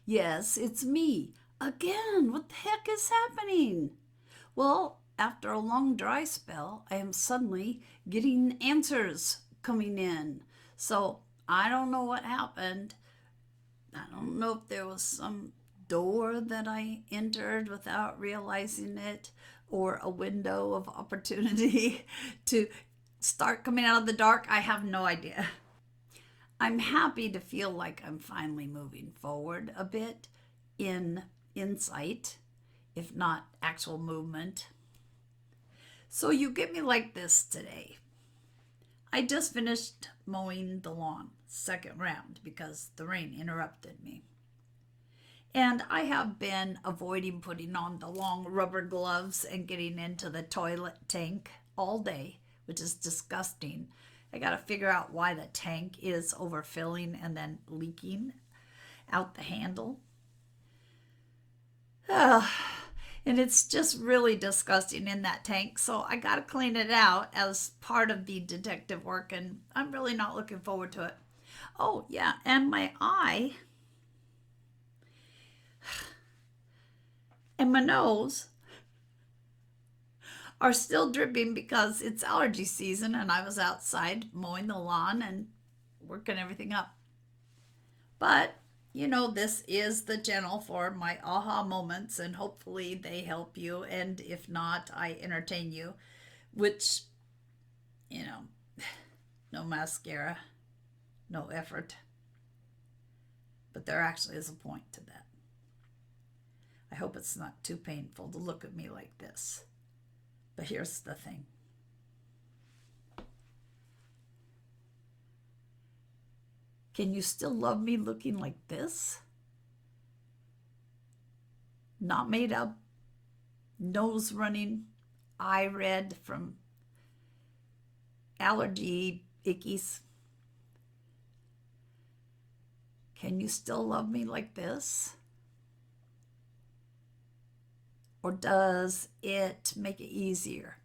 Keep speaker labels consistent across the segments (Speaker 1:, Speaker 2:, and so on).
Speaker 1: Yes, it's me. Again, what the heck is happening? Well, after a long dry spell, I am suddenly getting answers coming in. So I don't know what happened. I don't know if there was some door that I entered without realizing it, or a window of opportunity to start coming out of the dark. I have no idea. I'm happy to feel like I'm finally moving forward a bit in insight, if not actual movement. So you get me like this today. I just finished mowing the lawn, second round, because the rain interrupted me. And I have been avoiding putting on the long rubber gloves and getting into the toilet tank all day, which is disgusting. I got to figure out why the tank is overfilling and then leaking out the handle. Ugh. And it's just really disgusting in that tank. So I got to clean it out as part of the detective work, and I'm really not looking forward to it. Oh, yeah, and my eye and my nose are still dripping because it's allergy season and I was outside mowing the lawn and working everything up. But, this is the channel for my aha moments, and hopefully they help you. And if not, I entertain you, which, you know, no mascara, no effort. But there actually is a point to that. I hope it's not too painful to look at me like this. But here's the thing. Can you still love me looking like this? Not made up, nose running, eye red from allergy ickies. Can you still love me like this? Or does it make it easier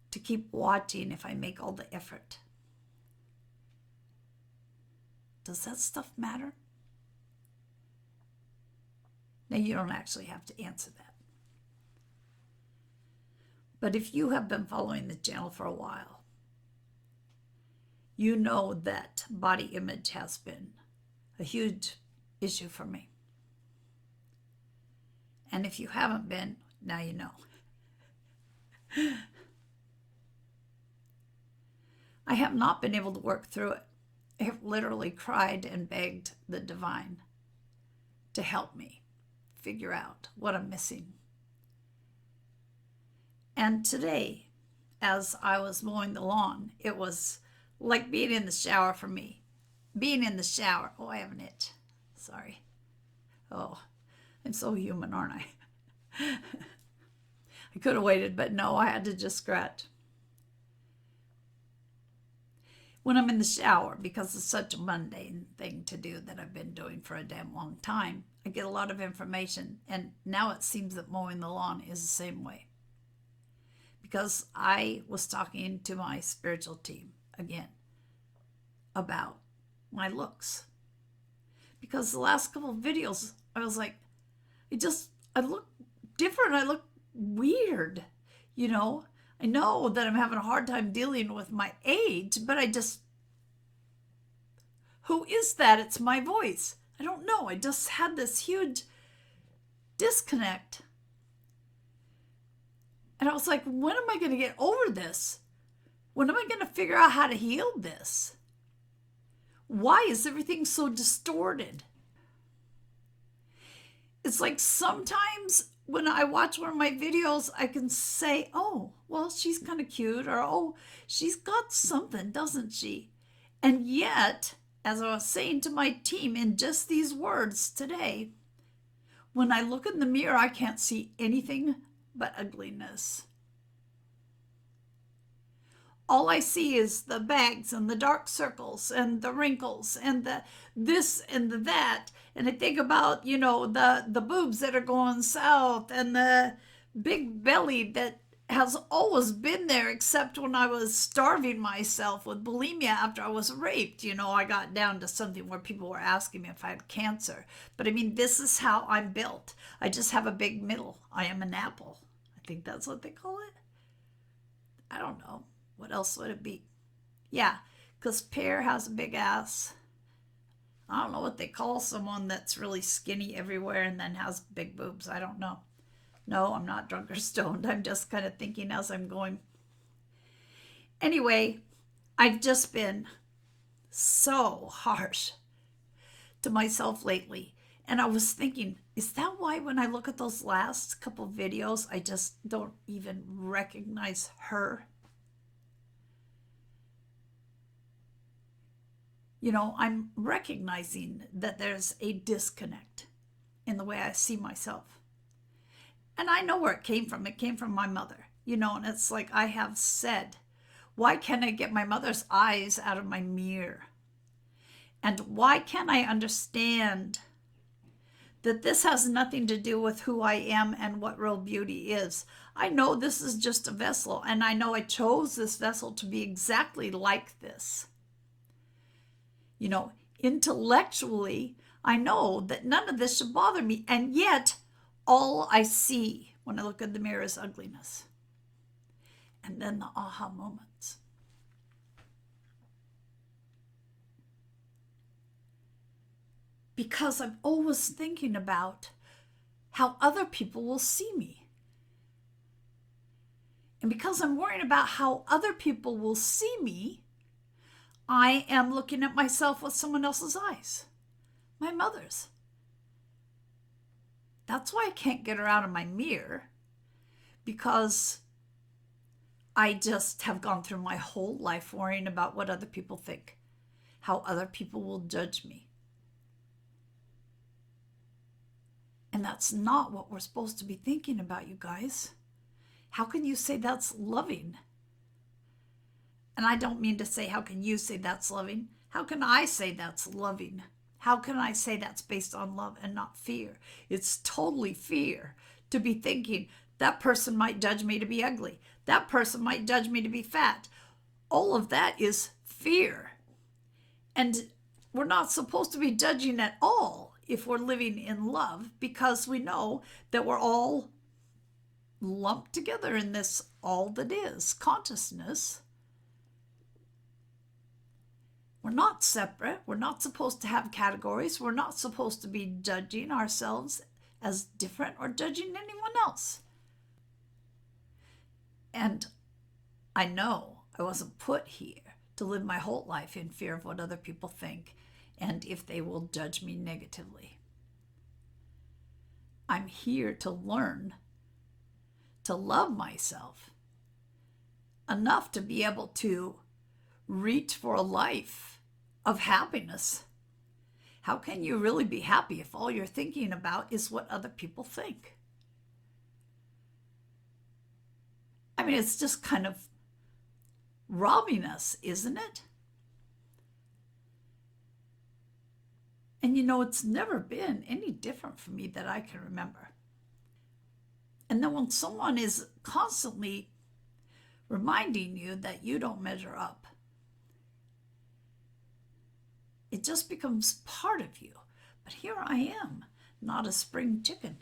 Speaker 1: to keep watching if I make all the effort? Does that stuff matter? Now, you don't actually have to answer that. But if you have been following the channel for a while, you know that body image has been a huge issue for me. And if you haven't been, now you know. I have not been able to work through it. I have literally cried and begged the divine to help me figure out what I'm missing. And today, as I was mowing the lawn, it was like being in the shower for me. Being in the shower. Oh, I have an itch. Sorry. Oh, I'm so human, aren't I? I could have waited, but no, I had to just scratch. When I'm in the shower, because it's such a mundane thing to do that I've been doing for a damn long time, I get a lot of information, and now it seems that mowing the lawn is the same way. Because I was talking to my spiritual team again about my looks. Because the last couple of videos, I was like, I look different. I look weird. I know that I'm having a hard time dealing with my age, but who is that? It's my voice. I don't know. I just had this huge disconnect. And I was like, when am I going to get over this? When am I going to figure out how to heal this? Why is everything so distorted? It's like sometimes when I watch one of my videos, I can say, oh, well, she's kind of cute, or oh, she's got something, doesn't she? And yet, as I was saying to my team in just these words today, when I look in the mirror, I can't see anything but ugliness. All I see is the bags and the dark circles and the wrinkles and the this and the that. And I think about, the boobs that are going south and the big belly that has always been there, except when I was starving myself with bulimia after I was raped. I got down to something where people were asking me if I had cancer. But I mean, this is how I'm built. I just have a big middle. I am an apple. I think that's what they call it. I don't know. What else would it be? Yeah, because pear has a big ass. I don't know what they call someone that's really skinny everywhere and then has big boobs. I don't know. No, I'm not drunk or stoned. I'm just kind of thinking as I'm going. Anyway, I've just been so harsh to myself lately. And I was thinking, is that why when I look at those last couple videos, I just don't even recognize her? I'm recognizing that there's a disconnect in the way I see myself. And I know where it came from. It came from my mother, and it's like I have said, why can't I get my mother's eyes out of my mirror? And why can't I understand that this has nothing to do with who I am and what real beauty is? I know this is just a vessel, and I know I chose this vessel to be exactly like this. Intellectually, I know that none of this should bother me, and yet all I see when I look in the mirror is ugliness. And then the aha moments. Because I'm always thinking about how other people will see me. And because I'm worrying about how other people will see me, I am looking at myself with someone else's eyes, my mother's. That's why I can't get her out of my mirror, because I just have gone through my whole life worrying about what other people think, how other people will judge me. And that's not what we're supposed to be thinking about, you guys. How can you say that's loving? And I don't mean to say, how can you say that's loving? How can I say that's loving? How can I say that's based on love and not fear? It's totally fear to be thinking that person might judge me to be ugly. That person might judge me to be fat. All of that is fear. And we're not supposed to be judging at all if we're living in love, because we know that we're all lumped together in this all that is consciousness. We're not separate. We're not supposed to have categories. We're not supposed to be judging ourselves as different or judging anyone else. And I know I wasn't put here to live my whole life in fear of what other people think and if they will judge me negatively. I'm here to learn to love myself enough to be able to reach for a life of happiness. How can you really be happy if all you're thinking about is what other people think? I mean, it's just kind of robbing us, isn't it? And it's never been any different for me that I can remember. And then when someone is constantly reminding you that you don't measure up, it just becomes part of you. But here I am, not a spring chicken.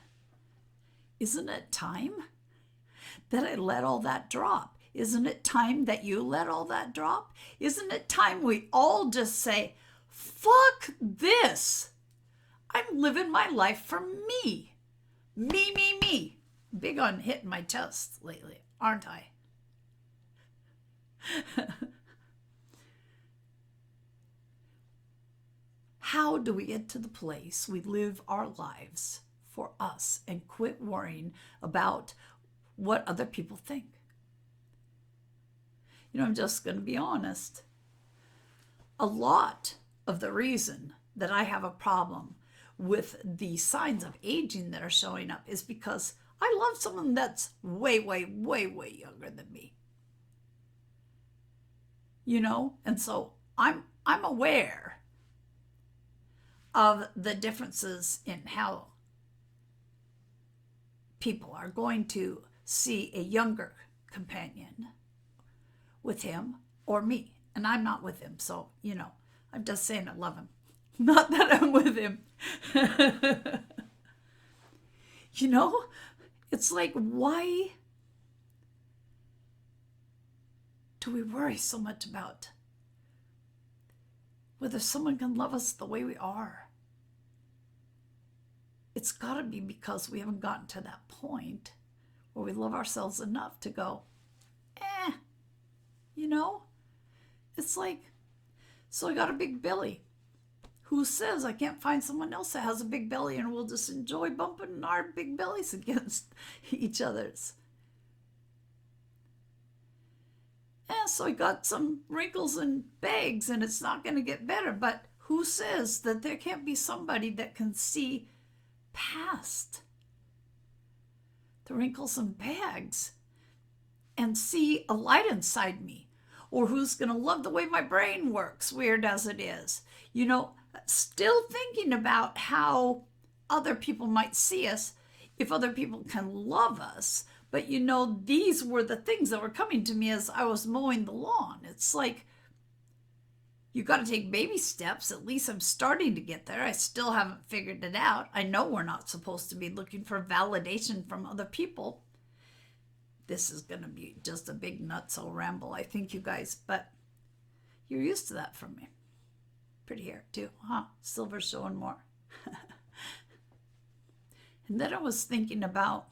Speaker 1: Isn't it time that I let all that drop? Isn't it time that you let all that drop? Isn't it time we all just say, fuck this. I'm living my life for me. Me, me, me. Big on hitting my chest lately, aren't I? How do we get to the place we live our lives for us and quit worrying about what other people think? I'm just going to be honest. A lot of the reason that I have a problem with the signs of aging that are showing up is because I love someone that's way, way, way, way younger than me. And so I'm aware of the differences in how people are going to see a younger companion with him or me. And I'm not with him, so, I'm just saying I love him. Not that I'm with him. It's like, why do we worry so much about whether someone can love us the way we are? It's got to be because we haven't gotten to that point where we love ourselves enough to go, It's like, so I got a big belly. Who says I can't find someone else that has a big belly and we'll just enjoy bumping our big bellies against each other's? So I got some wrinkles and bags and it's not going to get better. But who says that there can't be somebody that can see past the wrinkles and bags and see a light inside me? Or who's going to love the way my brain works, weird as it is? Still thinking about how other people might see us if other people can love us. But these were the things that were coming to me as I was mowing the lawn. It's like, you got to take baby steps. At least I'm starting to get there. I still haven't figured it out. I know we're not supposed to be looking for validation from other people. This is going to be just a big nutso ramble, I think, you guys. But you're used to that from me. Pretty hair, too, huh? Silver showing more. And then I was thinking about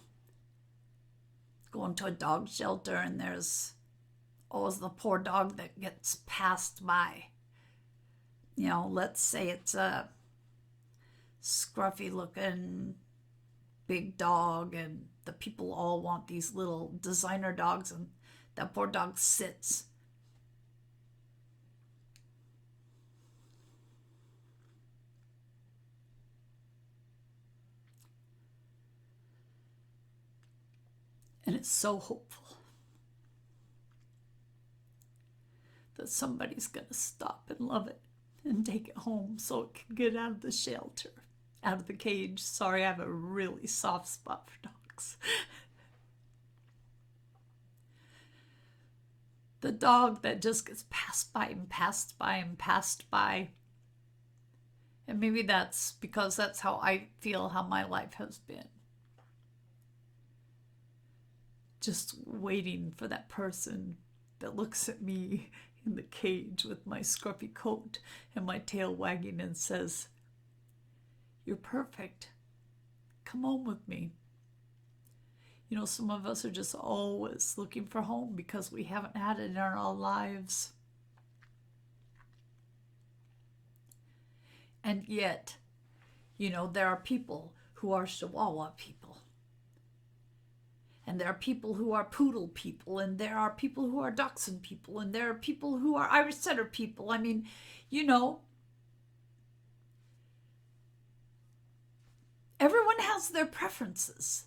Speaker 1: going to a dog shelter, and there's always the poor dog that gets passed by. Let's say it's a scruffy looking big dog, and the people all want these little designer dogs, and that poor dog sits. And it's so hopeful that somebody's going to stop and love it and take it home so it can get out of the shelter, out of the cage. Sorry, I have a really soft spot for dogs. The dog that just gets passed by and passed by and passed by. And maybe that's because that's how I feel how my life has been. Just waiting for that person that looks at me in the cage with my scruffy coat and my tail wagging and says, "You're perfect. Come home with me." Some of us are just always looking for home because we haven't had it in our lives. And yet, there are people who are Chihuahua people. And there are people who are Poodle people. And there are people who are Dachshund people. And there are people who are Irish Setter people. I mean, everyone has their preferences.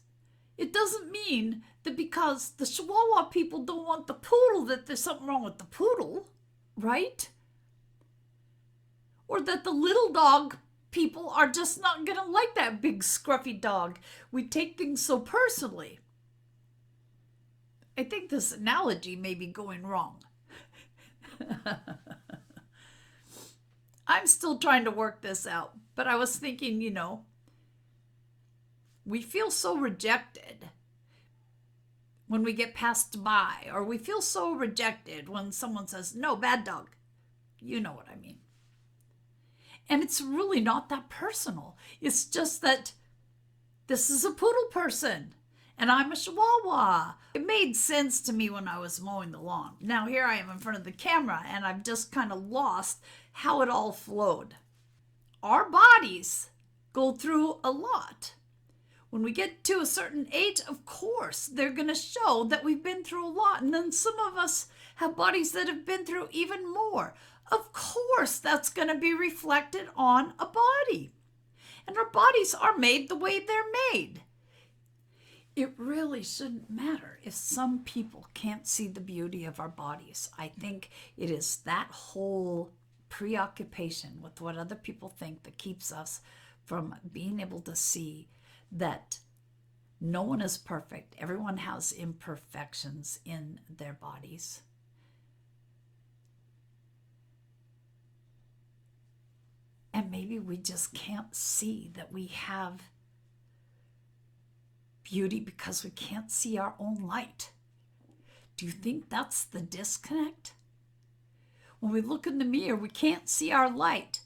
Speaker 1: It doesn't mean that because the Chihuahua people don't want the poodle that there's something wrong with the poodle, right? Or that the little dog people are just not going to like that big scruffy dog. We take things so personally. I think this analogy may be going wrong. I'm still trying to work this out, but I was thinking, we feel so rejected when we get passed by, or we feel so rejected when someone says, "No, bad dog." You know what I mean. And it's really not that personal. It's just that this is a poodle person and I'm a Chihuahua. It made sense to me when I was mowing the lawn. Now here I am in front of the camera and I've just kind of lost how it all flowed. Our bodies go through a lot. When we get to a certain age, of course, they're going to show that we've been through a lot. And then some of us have bodies that have been through even more. Of course, that's going to be reflected on a body. And our bodies are made the way they're made. It really shouldn't matter if some people can't see the beauty of our bodies. I think it is that whole preoccupation with what other people think that keeps us from being able to see that No one is perfect. Everyone has imperfections in their bodies. And maybe we just can't see that we have beauty because we can't see our own light. Do you think that's the disconnect? When we look in the mirror, we can't see our light.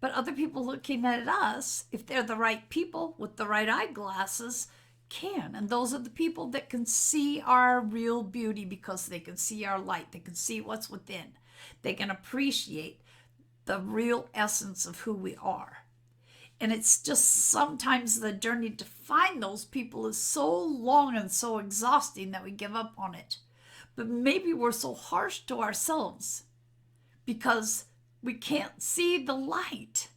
Speaker 1: But other people looking at us, if they're the right people with the right eyeglasses, can. And those are the people that can see our real beauty because they can see our light. They can see what's within. They can appreciate the real essence of who we are. And it's just sometimes the journey to find those people is so long and so exhausting that we give up on it. But maybe we're so harsh to ourselves because we can't see the light.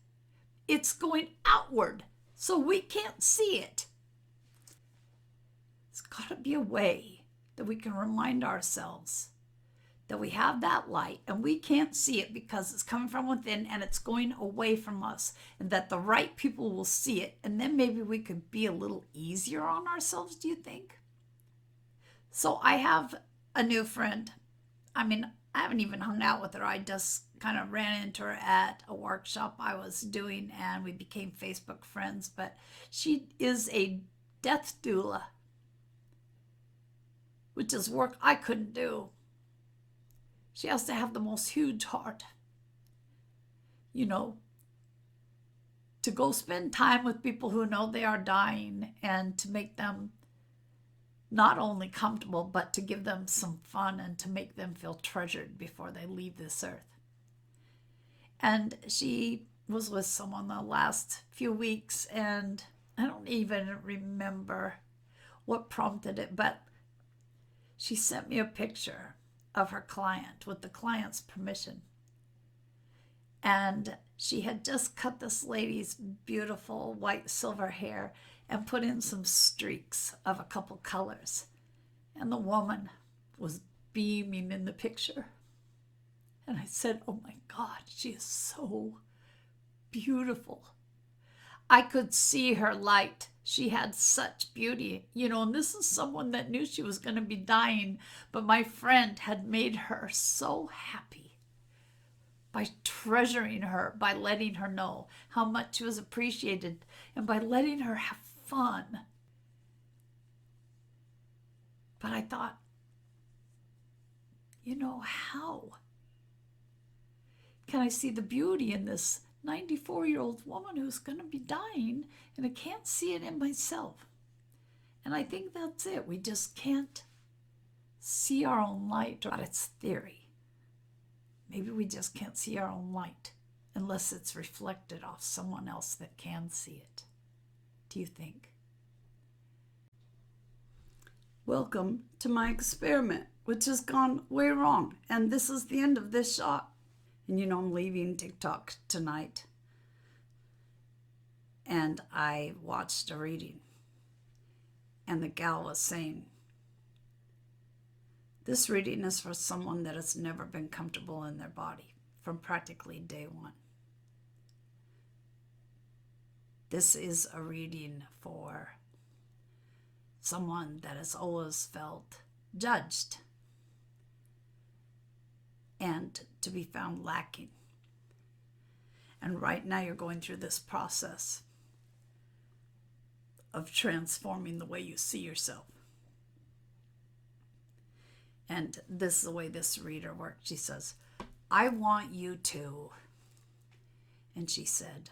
Speaker 1: It's going outward, so we can't see it. There's got to be a way that we can remind ourselves that we have that light and we can't see it because it's coming from within and it's going away from us, and that the right people will see it, and then maybe we could be a little easier on ourselves, do you think? So I have a new friend. I haven't even hung out with her. I just kind of ran into her at a workshop I was doing and we became Facebook friends, but she is a death doula, which is work I couldn't do. She has to have the most huge heart, to go spend time with people who know they are dying and to make them not only comfortable, but to give them some fun and to make them feel treasured before they leave this earth. And she was with someone the last few weeks, and I don't even remember what prompted it, but she sent me a picture of her client with the client's permission. And she had just cut this lady's beautiful white silver hair and put in some streaks of a couple colors. And the woman was beaming in the picture. And I said, oh my God, she is so beautiful. I could see her light. She had such beauty, and this is someone that knew she was going to be dying, but my friend had made her so happy by treasuring her, by letting her know how much she was appreciated, and by letting her have fun. But I thought, how can I see the beauty in this 94-year-old woman who's going to be dying, and I can't see it in myself? And I think that's it. We just can't see our own light, or it's theory. Maybe we just can't see our own light unless it's reflected off someone else that can see it. Do you think? Welcome to my experiment, which has gone way wrong. And this is the end of this shot. And I'm leaving TikTok tonight. And I watched a reading. And the gal was saying, this reading is for someone that has never been comfortable in their body from practically day one. This is a reading for someone that has always felt judged and to be found lacking. And right now you're going through this process of transforming the way you see yourself. And this is the way this reader worked. She says, I want you to, and she said,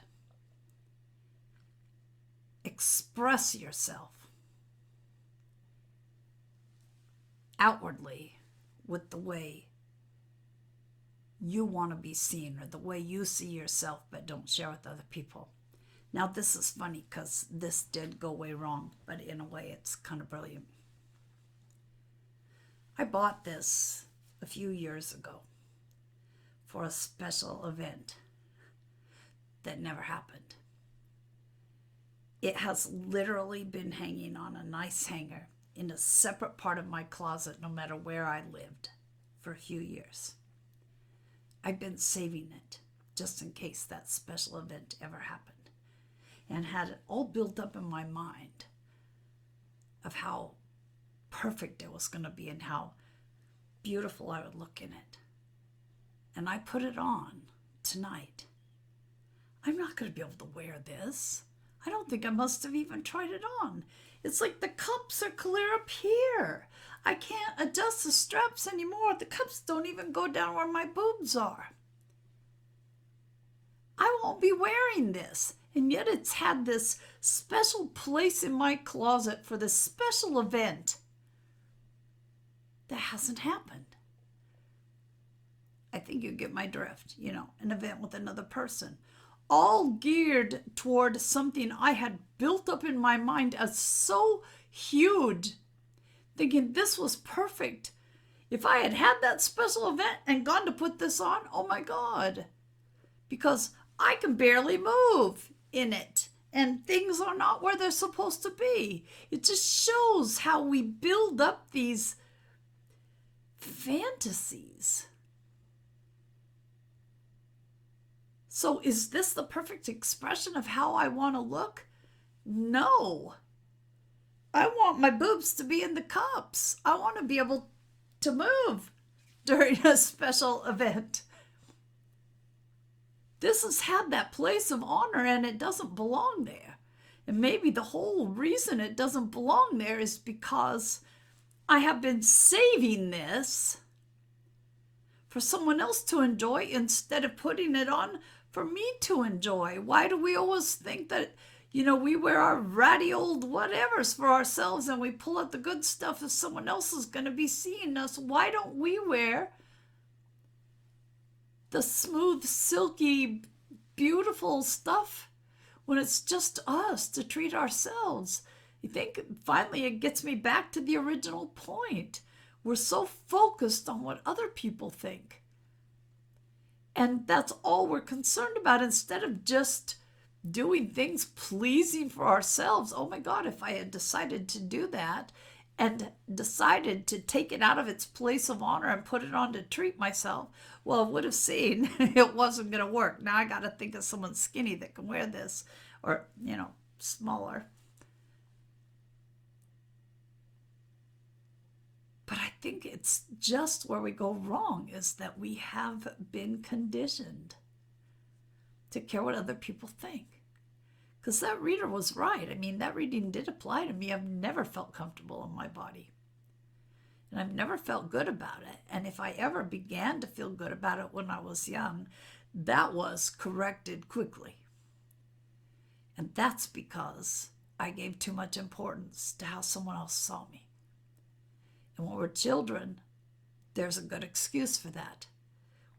Speaker 1: express yourself outwardly with the way you want to be seen, or the way you see yourself but don't share with other people. Now this is funny because this did go way wrong, but in a way it's kind of brilliant. I bought this a few years ago for a special event that never happened. It has literally been hanging on a nice hanger in a separate part of my closet, no matter where I lived, for a few years. I've been saving it just in case that special event ever happened, and had it all built up in my mind of how perfect it was going to be and how beautiful I would look in it. And I put it on tonight. I'm not going to be able to wear this. I don't think I must have even tried it on. It's like the cups are clear up here. I can't adjust the straps anymore. The cups don't even go down where my boobs are. I won't be wearing this. And yet it's had this special place in my closet for this special event that hasn't happened. I think you get my drift, an event with another person. All geared toward something I had built up in my mind as so huge, thinking this was perfect. If I had had that special event and gone to put this on, oh my God, because I can barely move in it and things are not where they're supposed to be. It just shows how we build up these fantasies. So is this the perfect expression of how I want to look? No. I want my boobs to be in the cups. I want to be able to move during a special event. This has had that place of honor and it doesn't belong there. And maybe the whole reason it doesn't belong there is because I have been saving this for someone else to enjoy instead of putting it on for me to enjoy. Why do we always think that, we wear our ratty old whatevers for ourselves and we pull out the good stuff if someone else is going to be seeing us? Why don't we wear the smooth, silky, beautiful stuff when it's just us to treat ourselves? I think finally it gets me back to the original point. We're so focused on what other people think. And that's all we're concerned about instead of just doing things pleasing for ourselves. Oh my God, if I had decided to do that and decided to take it out of its place of honor and put it on to treat myself, well, I would have seen it wasn't going to work. Now I got to think of someone skinny that can wear this or, smaller. But I think it's just where we go wrong is that we have been conditioned to care what other people think. Because that reader was right. I mean, that reading did apply to me. I've never felt comfortable in my body. And I've never felt good about it. And if I ever began to feel good about it when I was young, that was corrected quickly. And that's because I gave too much importance to how someone else saw me. And when we're children, there's a good excuse for that.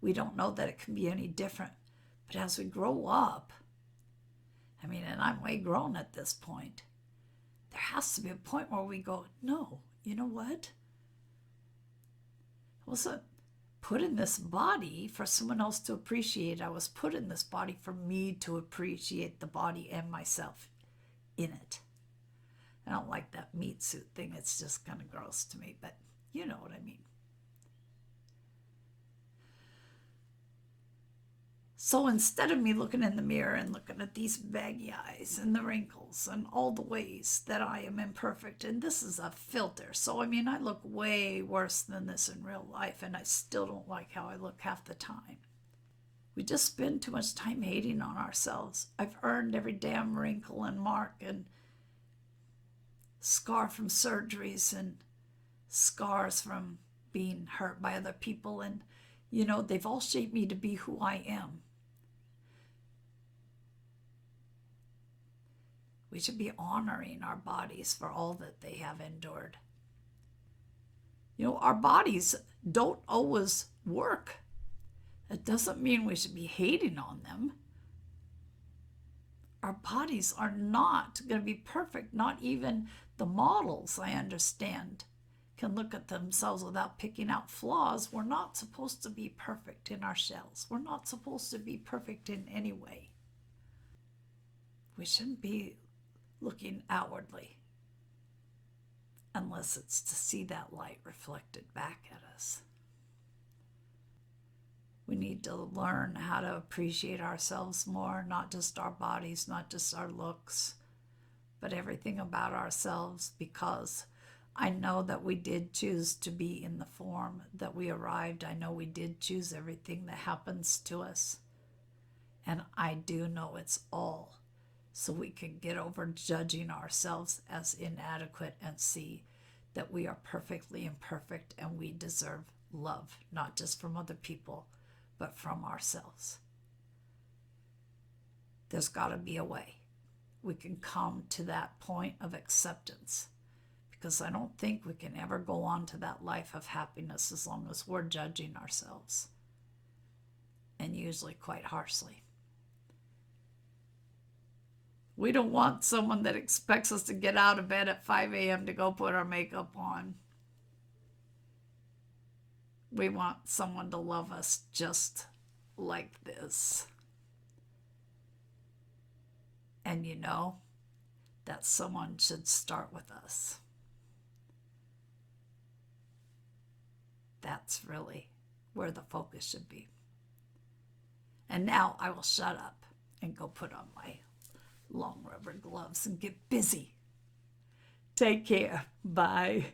Speaker 1: We don't know that it can be any different. But as we grow up, and I'm way grown at this point, there has to be a point where we go, no, you know what? I wasn't put in this body for someone else to appreciate. I was put in this body for me to appreciate the body and myself in it. I don't like that meat suit thing. It's just kind of gross to me, but you know what I mean. So instead of me looking in the mirror and looking at these baggy eyes and the wrinkles and all the ways that I am imperfect, and this is a filter. So, I look way worse than this in real life, and I still don't like how I look half the time. We just spend too much time hating on ourselves. I've earned every damn wrinkle and mark and scar from surgeries and scars from being hurt by other people. And, they've all shaped me to be who I am. We should be honoring our bodies for all that they have endured. Our bodies don't always work. It doesn't mean we should be hating on them. Our bodies are not going to be perfect. Not even the models, I understand, can look at themselves without picking out flaws. We're not supposed to be perfect in our shells. We're not supposed to be perfect in any way. We shouldn't be looking outwardly unless it's to see that light reflected back at us. We need to learn how to appreciate ourselves more, not just our bodies, not just our looks, but everything about ourselves, because I know that we did choose to be in the form that we arrived. I know we did choose everything that happens to us. And I do know it's all so we can get over judging ourselves as inadequate and see that we are perfectly imperfect and we deserve love, not just from other people, but from ourselves. There's got to be a way we can come to that point of acceptance, because I don't think we can ever go on to that life of happiness as long as we're judging ourselves, and usually quite harshly. We don't want someone that expects us to get out of bed at 5 a.m. to go put our makeup on. We want someone to love us just like this. And you know, that someone should start with us. That's really where the focus should be. And now I will shut up and go put on my long rubber gloves and get busy. Take care. Bye.